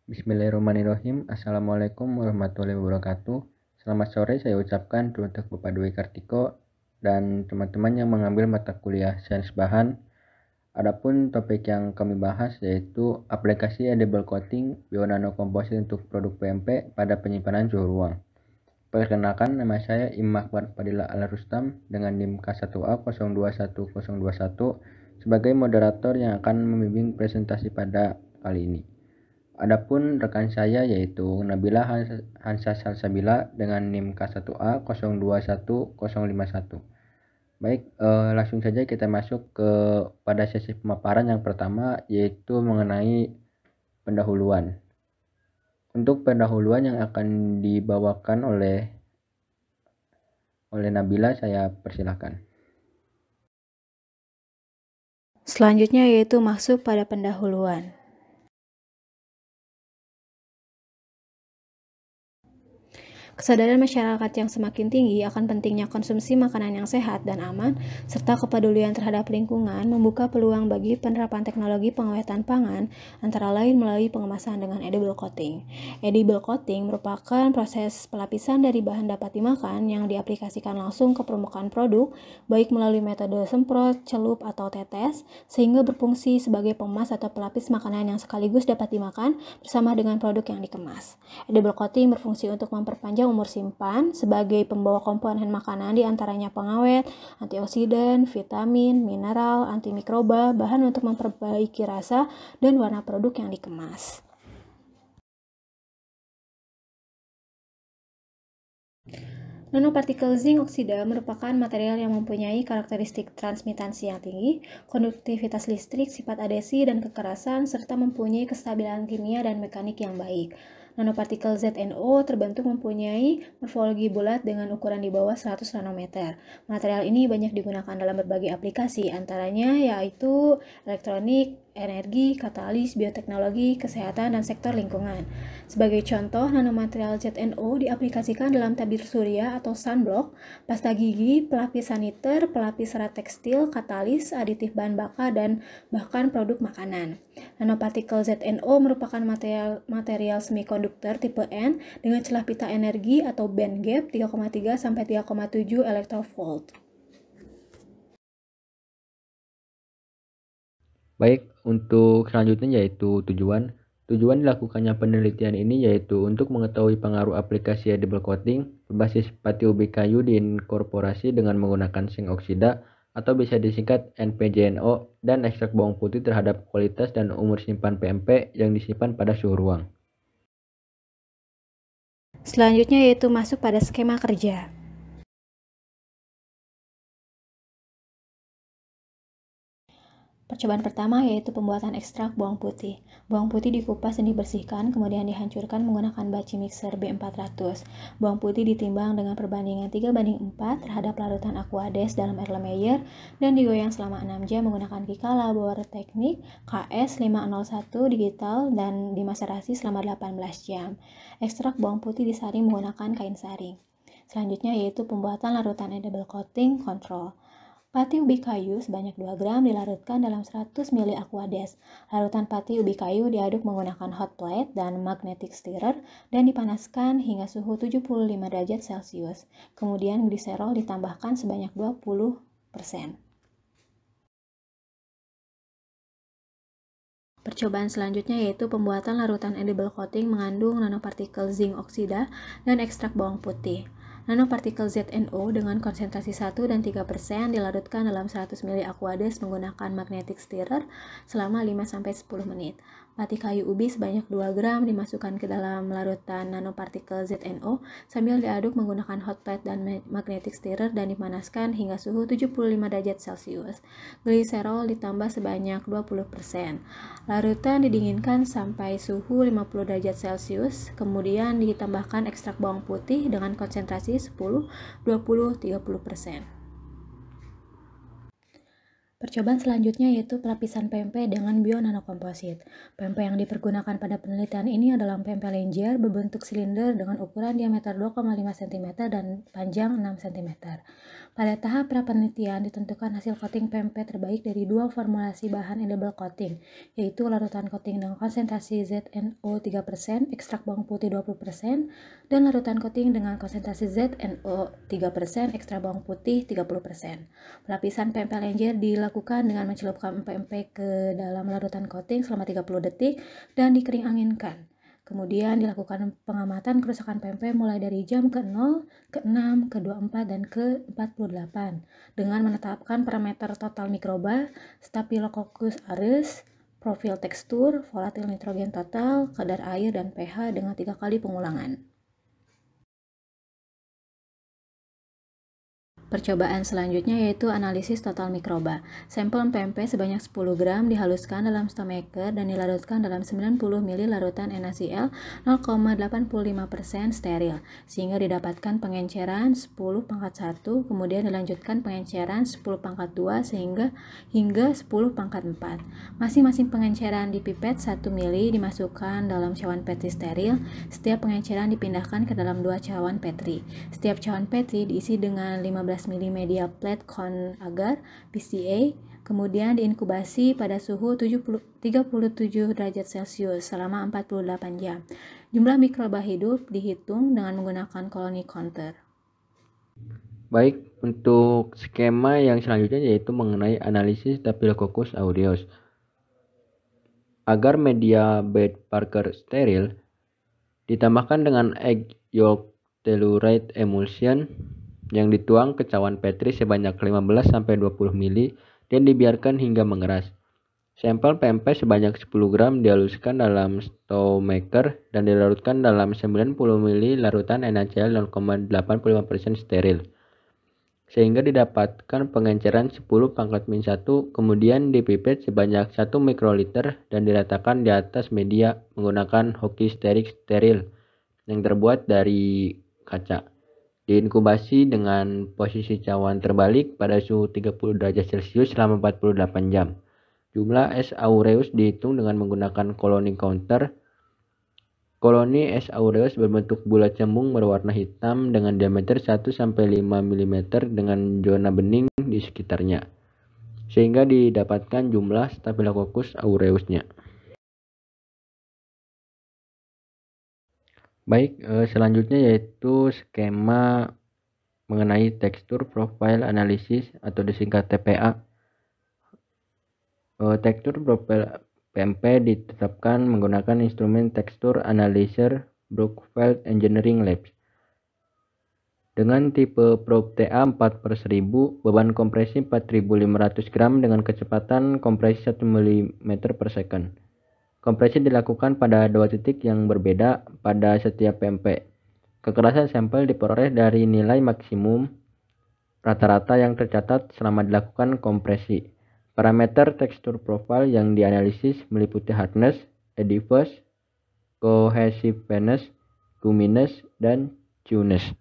Bismillahirrahmanirrahim. Assalamualaikum warahmatullahi wabarakatuh. Selamat sore saya ucapkan untuk Bapak Dwi Kartiko dan teman-teman yang mengambil mata kuliah sains bahan. Adapun topik yang kami bahas yaitu aplikasi edible coating bionanokomposit untuk produk PMP pada penyimpanan suhu ruang. Perkenalkan, nama saya Imam Akbar Fadila Al-Rustam dengan NIM K1A 021021 sebagai moderator yang akan membimbing presentasi pada kali ini. Adapun rekan saya yaitu Nabila Hansa Salsabila dengan NIM K1A 021051. Baik, langsung saja kita masuk pada sesi pemaparan yang pertama yaitu mengenai pendahuluan. Untuk pendahuluan yang akan dibawakan oleh Nabila, saya persilahkan. Selanjutnya yaitu masuk pada pendahuluan. Kesadaran masyarakat yang semakin tinggi akan pentingnya konsumsi makanan yang sehat dan aman, serta kepedulian terhadap lingkungan membuka peluang bagi penerapan teknologi pengawetan pangan, antara lain melalui pengemasan dengan edible coating. Edible coating merupakan proses pelapisan dari bahan dapat dimakan yang diaplikasikan langsung ke permukaan produk, baik melalui metode semprot, celup, atau tetes, sehingga berfungsi sebagai pemas atau pelapis makanan yang sekaligus dapat dimakan bersama dengan produk yang dikemas. Edible coating berfungsi untuk memperpanjang umur simpan sebagai pembawa komponen makanan diantaranya pengawet, antioksidan, vitamin, mineral, antimikroba, bahan untuk memperbaiki rasa, dan warna produk yang dikemas. Nanopartikel zinc oksida merupakan material yang mempunyai karakteristik transmitansi yang tinggi, konduktivitas listrik, sifat adesi dan kekerasan, serta mempunyai kestabilan kimia dan mekanik yang baik. Nanopartikel ZNO terbentuk mempunyai morfologi bulat dengan ukuran di bawah 100 nanometer. Material ini banyak digunakan dalam berbagai aplikasi, antaranya yaitu elektronik, energi, katalis, bioteknologi, kesehatan, dan sektor lingkungan. Sebagai contoh, nanomaterial ZNO diaplikasikan dalam tabir surya atau sunblock, pasta gigi, pelapis saniter, pelapis serat tekstil, katalis, aditif bahan bakar, dan bahkan produk makanan. Nanopartikel ZNO merupakan material semikonduktor tipe N dengan celah pita energi atau band gap 3,3 sampai 3,7 elektrovolt. Baik, untuk selanjutnya yaitu tujuan. Tujuan dilakukannya penelitian ini yaitu untuk mengetahui pengaruh aplikasi edible coating berbasis pati ubi kayu diinkorporasi dengan menggunakan zinc oksida atau bisa disingkat NPZNO dan ekstrak bawang putih terhadap kualitas dan umur simpan PMP yang disimpan pada suhu ruang. Selanjutnya yaitu masuk pada skema kerja. Percobaan pertama yaitu pembuatan ekstrak bawang putih. Bawang putih dikupas dan dibersihkan, kemudian dihancurkan menggunakan baci mixer B400. Bawang putih ditimbang dengan perbandingan 3:4 terhadap larutan Aquades dalam Erlenmeyer dan digoyang selama 6 jam menggunakan Kika Labor Teknik KS501 digital dan dimaserasi selama 18 jam. Ekstrak bawang putih disaring menggunakan kain saring. Selanjutnya yaitu pembuatan larutan edible coating control. Pati ubi kayu sebanyak 2 gram dilarutkan dalam 100 ml Aquades. Larutan pati ubi kayu diaduk menggunakan hot plate dan magnetic stirrer dan dipanaskan hingga suhu 75 derajat Celcius. Kemudian gliserol ditambahkan sebanyak 20%. Percobaan selanjutnya yaitu pembuatan larutan edible coating mengandung nanopartikel zinc oksida dan ekstrak bawang putih. Nanopartikel ZNO dengan konsentrasi 1 dan 3% dilarutkan dalam 100 ml Aquades menggunakan magnetic stirrer selama 5-10 menit. Pati kayu ubi sebanyak 2 gram dimasukkan ke dalam larutan nanopartikel ZNO sambil diaduk menggunakan hot plate dan magnetic stirrer dan dipanaskan hingga suhu 75 derajat Celcius. Gliserol ditambah sebanyak 20%. Larutan didinginkan sampai suhu 50 derajat Celcius, kemudian ditambahkan ekstrak bawang putih dengan konsentrasi 10, 20, 30%. Percobaan selanjutnya yaitu pelapisan pempek dengan bionanokomposit. Pempek yang dipergunakan pada penelitian ini adalah pempek lenjer berbentuk silinder dengan ukuran diameter 2,5 cm dan panjang 6 cm. Pada tahap pra-penelitian ditentukan hasil coating pempek terbaik dari dua formulasi bahan edible coating, yaitu larutan coating dengan konsentrasi ZNO 3%, ekstrak bawang putih 20%, dan larutan coating dengan konsentrasi ZNO 3%, ekstrak bawang putih 30%. Pelapisan pempek lenjer dilakukan dengan mencelupkan pempek ke dalam larutan coating selama 30 detik dan dikering anginkan. Kemudian dilakukan pengamatan kerusakan pempek mulai dari jam ke-0, ke-6, ke-24, dan ke-48 dengan menetapkan parameter total mikroba, Staphylococcus aureus, profil tekstur, volatil nitrogen total, kadar air, dan pH dengan 3 kali pengulangan. Percobaan selanjutnya yaitu analisis total mikroba. Sampel pempek sebanyak 10 gram dihaluskan dalam stomacher dan dilarutkan dalam 90 ml larutan NaCl 0,85% steril, sehingga didapatkan pengenceran 10⁻⁴, kemudian dilanjutkan pengenceran 10⁻² hingga 10⁻⁴. Masing-masing pengenceran di pipet 1 ml dimasukkan dalam cawan Petri steril. Setiap pengenceran dipindahkan ke dalam 2 cawan Petri. Setiap cawan Petri diisi dengan 15 ml media plate con agar PCA, kemudian diinkubasi pada suhu 37 derajat Celcius selama 48 jam. Jumlah mikroba hidup dihitung dengan menggunakan colony counter. Baik, untuk skema yang selanjutnya yaitu mengenai analisis Staphylococcus aureus. Agar media bed Parker steril, ditambahkan dengan egg yolk telluride emulsion yang dituang ke cawan Petri sebanyak 15-20 ml dan dibiarkan hingga mengeras. Sampel pempek sebanyak 10 gram dihaluskan dalam stomacher dan dilarutkan dalam 90 ml larutan NaCl 0,85% steril, sehingga didapatkan pengenceran 10⁻⁻⁴, kemudian dipipet sebanyak 1 mikroliter dan diratakan di atas media menggunakan hoki steril yang terbuat dari kaca. Diinkubasi dengan posisi cawan terbalik pada suhu 30 derajat Celcius selama 48 jam. Jumlah S. aureus dihitung dengan menggunakan colony counter. Koloni S. aureus berbentuk bulat cembung berwarna hitam dengan diameter 1-5 mm dengan zona bening di sekitarnya, sehingga didapatkan jumlah Staphylococcus aureusnya. Baik, selanjutnya yaitu skema mengenai tekstur profile analysis atau disingkat TPA. Tekstur profil pempek ditetapkan menggunakan instrumen tekstur analyzer Brookfield Engineering Labs. Dengan tipe probe TA 4/1000, beban kompresi 4500 gram dengan kecepatan kompresi 1 mm per second. Kompresi dilakukan pada 2 titik yang berbeda pada setiap pempek. Kekerasan sampel diperoleh dari nilai maksimum rata-rata yang tercatat selama dilakukan kompresi. Parameter tekstur profile yang dianalisis meliputi hardness, adhesiveness, cohesiveness, gumminess, dan chewness.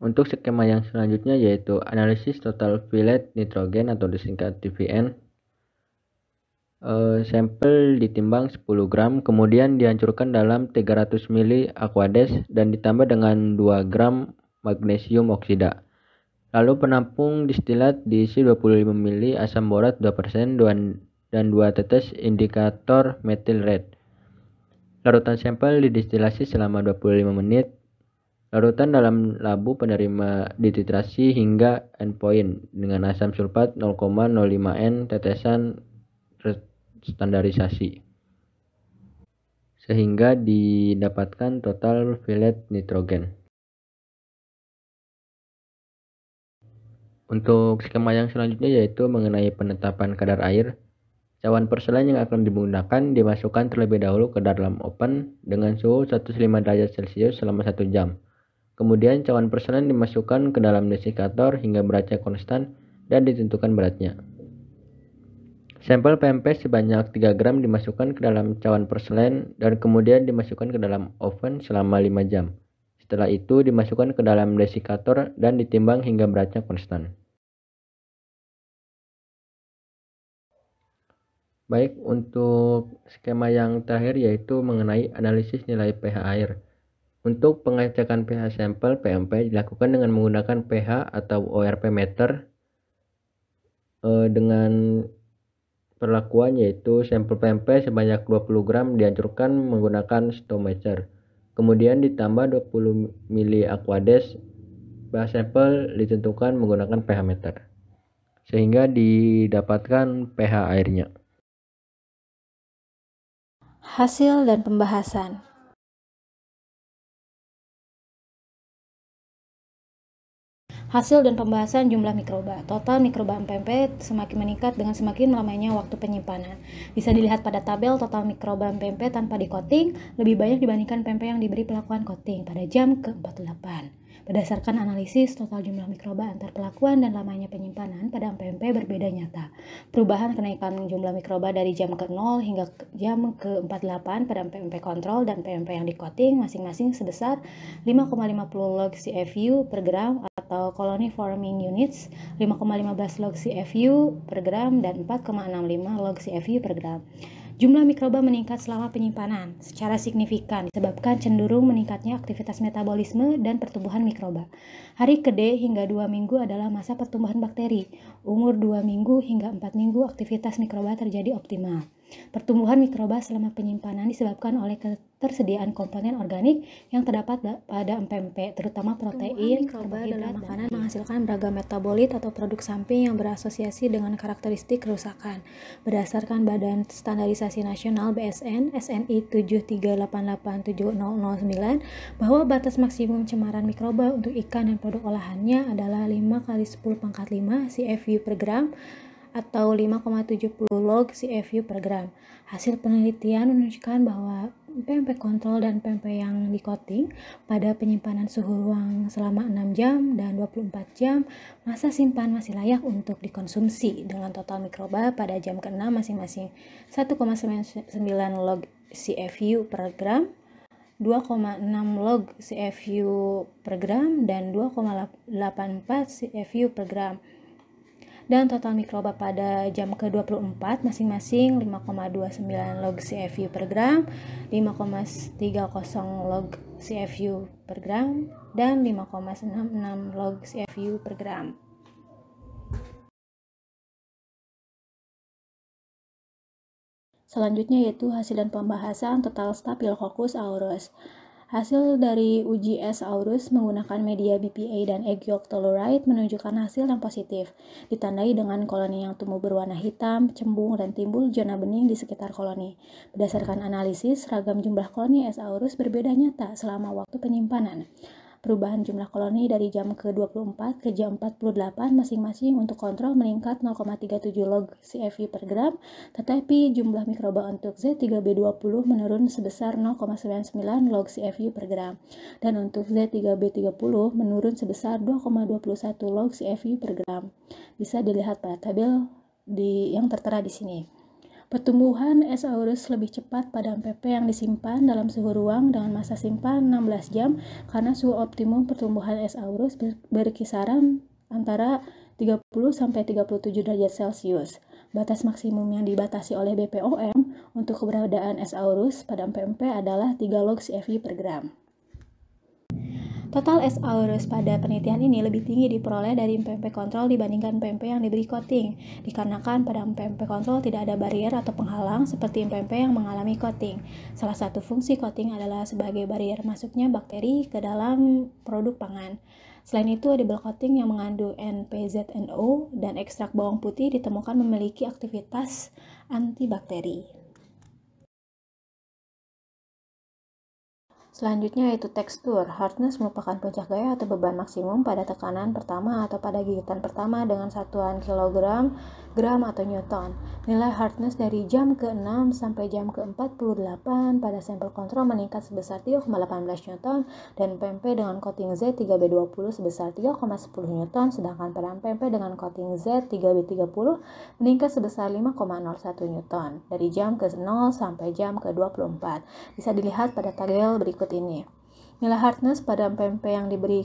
Untuk skema yang selanjutnya yaitu analisis total fillet nitrogen atau disingkat TVN. Sampel ditimbang 10 gram, kemudian dihancurkan dalam 300 ml aqueous dan ditambah dengan 2 gram magnesium oksida. Lalu penampung distilat diisi 25 ml asam borat 2% dan 2 tetes indikator methyl red. Larutan sampel didistilasi selama 25 menit. Larutan dalam labu penerima dititrasi hingga endpoint dengan asam sulfat 0,05 N tetesan standarisasi, sehingga didapatkan total fillet nitrogen. Untuk skema yang selanjutnya yaitu mengenai penetapan kadar air. Cawan porselen yang akan digunakan dimasukkan terlebih dahulu ke dalam oven dengan suhu 105 derajat Celcius selama 1 jam. Kemudian cawan porselen dimasukkan ke dalam desikator hingga beratnya konstan dan ditentukan beratnya. Sampel pempek sebanyak 3 gram dimasukkan ke dalam cawan porselen dan kemudian dimasukkan ke dalam oven selama 5 jam. Setelah itu dimasukkan ke dalam desikator dan ditimbang hingga beratnya konstan. Baik, untuk skema yang terakhir yaitu mengenai analisis nilai pH air. Untuk pengecekan pH sampel PMP dilakukan dengan menggunakan pH atau ORP meter dengan perlakuan yaitu sampel PMP sebanyak 20 gram dihancurkan menggunakan stometer. Kemudian ditambah 20 mili Aquades, pH sampel ditentukan menggunakan pH meter sehingga didapatkan pH airnya. Hasil dan pembahasan. Hasil dan pembahasan jumlah mikroba. Total mikroba MPMP semakin meningkat dengan semakin lamanya waktu penyimpanan. Bisa dilihat pada tabel total mikroba MPMP tanpa di-coating lebih banyak dibandingkan PMP yang diberi pelakuan coating pada jam ke-48. Berdasarkan analisis, total jumlah mikroba antar pelakuan dan lamanya penyimpanan pada MPMP berbeda nyata. Perubahan kenaikan jumlah mikroba dari jam ke-0 hingga jam ke-48 pada PMP kontrol dan PMP yang di-coating masing-masing sebesar 5,50 log CFU per gram atau colony forming units, 5,15 log CFU per gram dan 4,65 log CFU per gram. Jumlah mikroba meningkat selama penyimpanan secara signifikan disebabkan cenderung meningkatnya aktivitas metabolisme dan pertumbuhan mikroba. Hari ke-D hingga 2 minggu adalah masa pertumbuhan bakteri. Umur 2 minggu hingga 4 minggu aktivitas mikroba terjadi optimal. Pertumbuhan mikroba selama penyimpanan disebabkan oleh ketersediaan komponen organik yang terdapat pada MPMP, terutama protein, mikroba dalam makanan menghasilkan beragam metabolit atau produk samping yang berasosiasi dengan karakteristik kerusakan. Berdasarkan Badan Standarisasi Nasional BSN SNI 738870009 bahwa batas maksimum cemaran mikroba untuk ikan dan produk olahannya adalah 5 kali 10 pangkat 5 CFU per gram atau 5,70 log CFU per gram. Hasil penelitian menunjukkan bahwa PMP kontrol dan PMP yang di-coating pada penyimpanan suhu ruang selama 6 jam dan 24 jam masa simpan masih layak untuk dikonsumsi dengan total mikroba pada jam ke-6 masing-masing 1,99 log CFU per gram, 2,6 log CFU per gram dan 2,84 CFU per gram. Dan total mikroba pada jam ke-24 masing-masing 5,29 log CFU per gram, 5,30 log CFU per gram, dan 5,66 log CFU per gram. Selanjutnya yaitu hasil dan pembahasan total Staphylococcus aureus. Hasil dari uji S. aureus menggunakan media BPA dan egg yolk toluene menunjukkan hasil yang positif, ditandai dengan koloni yang tumbuh berwarna hitam, cembung, dan timbul zona bening di sekitar koloni. Berdasarkan analisis, ragam jumlah koloni S. aureus berbeda nyata selama waktu penyimpanan. Perubahan jumlah koloni dari jam ke-24 ke jam 48 masing-masing untuk kontrol meningkat 0,37 log CFU per gram, tetapi jumlah mikroba untuk Z3B20 menurun sebesar 0,99 log CFU per gram, dan untuk Z3B30 menurun sebesar 2,21 log CFU per gram. Bisa dilihat pada tabel yang tertera di sini. Pertumbuhan S. aureus lebih cepat pada MPP yang disimpan dalam suhu ruang dengan masa simpan 16 jam karena suhu optimum pertumbuhan S. aureus berkisaran antara 30-37 derajat Celcius. Batas maksimum yang dibatasi oleh BPOM untuk keberadaan S. aureus pada MPMP adalah 3 log CFU per gram. Total S. aureus pada penelitian ini lebih tinggi diperoleh dari PMP kontrol dibandingkan PMP yang diberi coating, dikarenakan pada PMP kontrol tidak ada barrier atau penghalang seperti PMP yang mengalami coating. Salah satu fungsi coating adalah sebagai barrier masuknya bakteri ke dalam produk pangan. Selain itu, edible coating yang mengandung NPZNO dan ekstrak bawang putih ditemukan memiliki aktivitas antibakteri. Selanjutnya yaitu tekstur. Hardness merupakan puncak gaya atau beban maksimum pada tekanan pertama atau pada gigitan pertama dengan satuan kilogram, gram, atau newton. Nilai hardness dari jam ke-6 sampai jam ke-48 pada sampel kontrol meningkat sebesar 3,18 newton dan PMP dengan coating Z3B20 sebesar 3,10 newton, sedangkan pada PMP dengan coating Z3B30 meningkat sebesar 5,01 newton dari jam ke-0 sampai jam ke-24. Bisa dilihat pada tabel berikut ini. Nilai hardness pada PMP yang diberi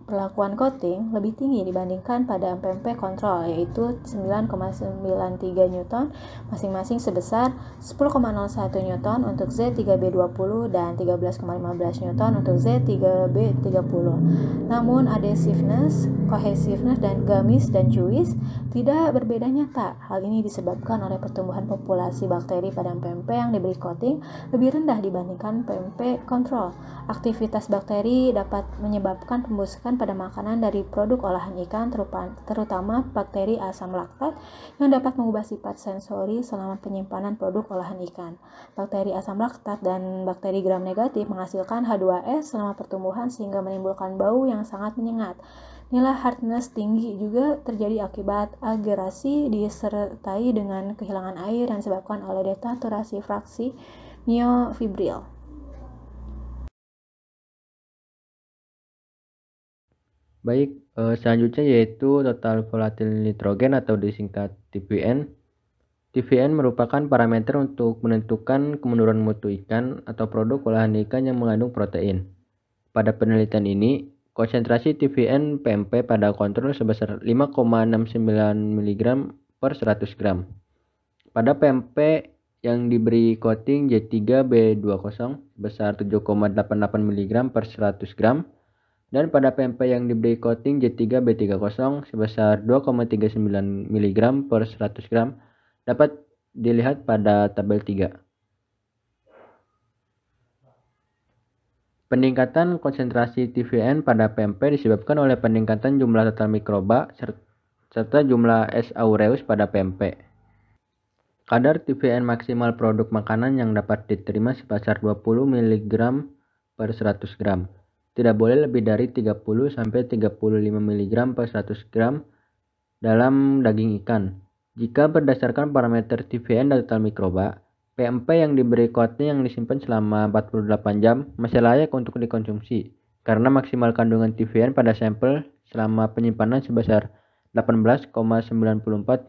perlakuan coating lebih tinggi dibandingkan pada PMP kontrol, yaitu 9,93 Newton masing-masing sebesar 10,01 Newton untuk Z3B20 dan 13,15 Newton untuk Z3B30. Namun adhesiveness, cohesiveness, dan gummies dan chewies tidak berbeda nyata. Hal ini disebabkan oleh pertumbuhan populasi bakteri pada PMP yang diberi coating lebih rendah dibandingkan PMP kontrol. Aktivitas bakteri dapat menyebabkan pembusukan pada makanan dari produk olahan ikan, terutama bakteri asam laktat yang dapat mengubah sifat sensori selama penyimpanan produk olahan ikan. Bakteri asam laktat dan bakteri gram negatif menghasilkan H2S selama pertumbuhan sehingga menimbulkan bau yang sangat menyengat. Nilai hardness tinggi juga terjadi akibat agerasi disertai dengan kehilangan air yang disebabkan oleh denaturasi fraksi myofibril. Baik, selanjutnya yaitu total volatil nitrogen atau disingkat TVN. TVN merupakan parameter untuk menentukan kemunduran mutu ikan atau produk olahan ikan yang mengandung protein. Pada penelitian ini, konsentrasi TVN PMP pada kontrol sebesar 5,69 mg per 100 gram. Pada PMP yang diberi coating J3B20 sebesar 7,88 mg per 100 gram, dan pada PMP yang diberi coating J3B30 sebesar 2,39 mg per 100 gram dapat dilihat pada tabel 3. Peningkatan konsentrasi TVN pada PMP disebabkan oleh peningkatan jumlah total mikroba serta jumlah S. aureus pada PMP. Kadar TVN maksimal produk makanan yang dapat diterima sebesar 20 mg per 100 gram. Tidak boleh lebih dari 30-35 mg per 100 gram dalam daging ikan. Jika berdasarkan parameter TVN dan total mikroba, PMP yang diberi coating yang disimpan selama 48 jam masih layak untuk dikonsumsi karena maksimal kandungan TVN pada sampel selama penyimpanan sebesar 18,94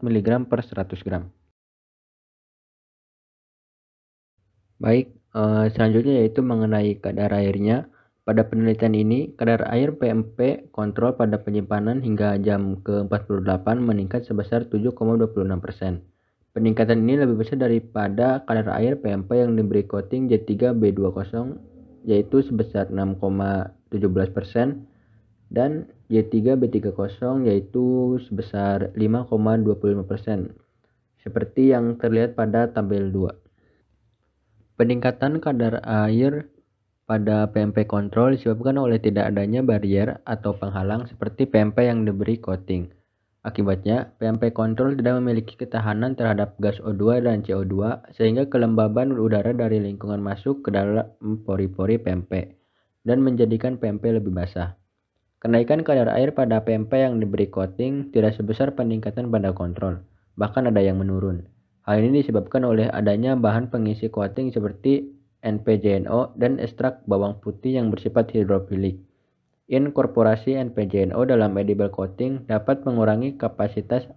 mg per 100 gram. Baik, selanjutnya yaitu mengenai kadar airnya. Pada penelitian ini, kadar air PMP kontrol pada penyimpanan hingga jam ke-48 meningkat sebesar 7,26%. Peningkatan ini lebih besar daripada kadar air PMP yang diberi coating J3B20 yaitu sebesar 6,17% dan J3B30 yaitu sebesar 5,25%. Seperti yang terlihat pada tabel 2. Peningkatan kadar air pada PMP kontrol disebabkan oleh tidak adanya barrier atau penghalang seperti PMP yang diberi coating. Akibatnya, PMP kontrol tidak memiliki ketahanan terhadap gas O2 dan CO2 sehingga kelembaban udara dari lingkungan masuk ke dalam pori-pori PMP dan menjadikan PMP lebih basah. Kenaikan kadar air pada PMP yang diberi coating tidak sebesar peningkatan pada kontrol, bahkan ada yang menurun. Hal ini disebabkan oleh adanya bahan pengisi coating seperti NPJNO dan ekstrak bawang putih yang bersifat hidrofilik. Inkorporasi NPJNO dalam edible coating dapat mengurangi kapasitas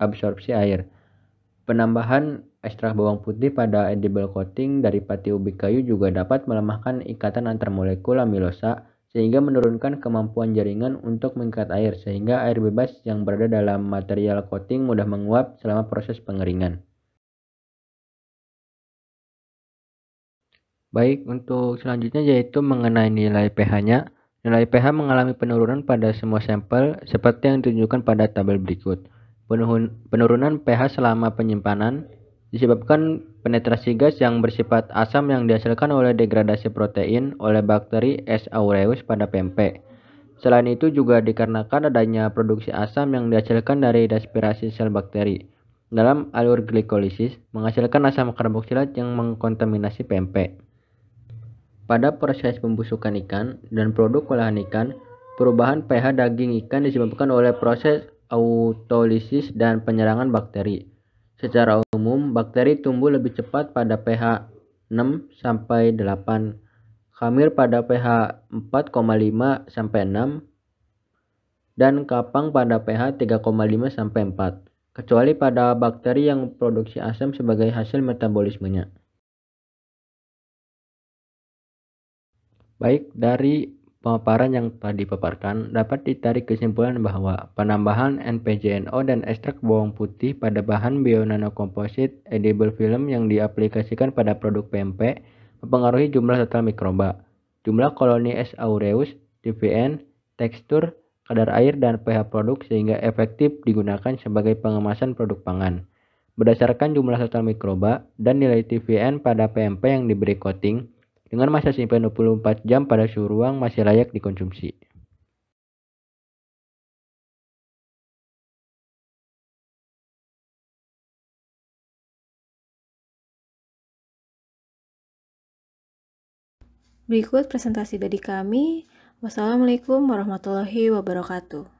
absorpsi air. Penambahan ekstrak bawang putih pada edible coating dari pati ubi kayu juga dapat melemahkan ikatan antar molekul amilosa sehingga menurunkan kemampuan jaringan untuk mengikat air sehingga air bebas yang berada dalam material coating mudah menguap selama proses pengeringan. Baik, untuk selanjutnya yaitu mengenai nilai pH-nya. Nilai pH mengalami penurunan pada semua sampel seperti yang ditunjukkan pada tabel berikut. Penurunan pH selama penyimpanan disebabkan penetrasi gas yang bersifat asam yang dihasilkan oleh degradasi protein oleh bakteri S. aureus pada PMP. Selain itu juga dikarenakan adanya produksi asam yang dihasilkan dari respirasi sel bakteri dalam alur glikolisis menghasilkan asam karboksilat yang mengkontaminasi PMP. Pada proses pembusukan ikan dan produk olahan ikan, perubahan pH daging ikan disebabkan oleh proses autolisis dan penyerangan bakteri. Secara umum, bakteri tumbuh lebih cepat pada pH 6 sampai 8, khamir pada pH 4,5 sampai 6, dan kapang pada pH 3,5 sampai 4, kecuali pada bakteri yang produksi asam sebagai hasil metabolismenya. Baik, dari pemaparan yang telah dipaparkan, dapat ditarik kesimpulan bahwa penambahan NPJNO dan ekstrak bawang putih pada bahan bionanokomposit edible film yang diaplikasikan pada produk PMP mempengaruhi jumlah total mikroba, jumlah koloni S. aureus, TVN, tekstur, kadar air, dan pH produk sehingga efektif digunakan sebagai pengemasan produk pangan. Berdasarkan jumlah total mikroba dan nilai TVN pada PMP yang diberi coating, dengan masa simpan 24 jam pada suhu ruang masih layak dikonsumsi. Berikut presentasi dari kami. Wassalamualaikum warahmatullahi wabarakatuh.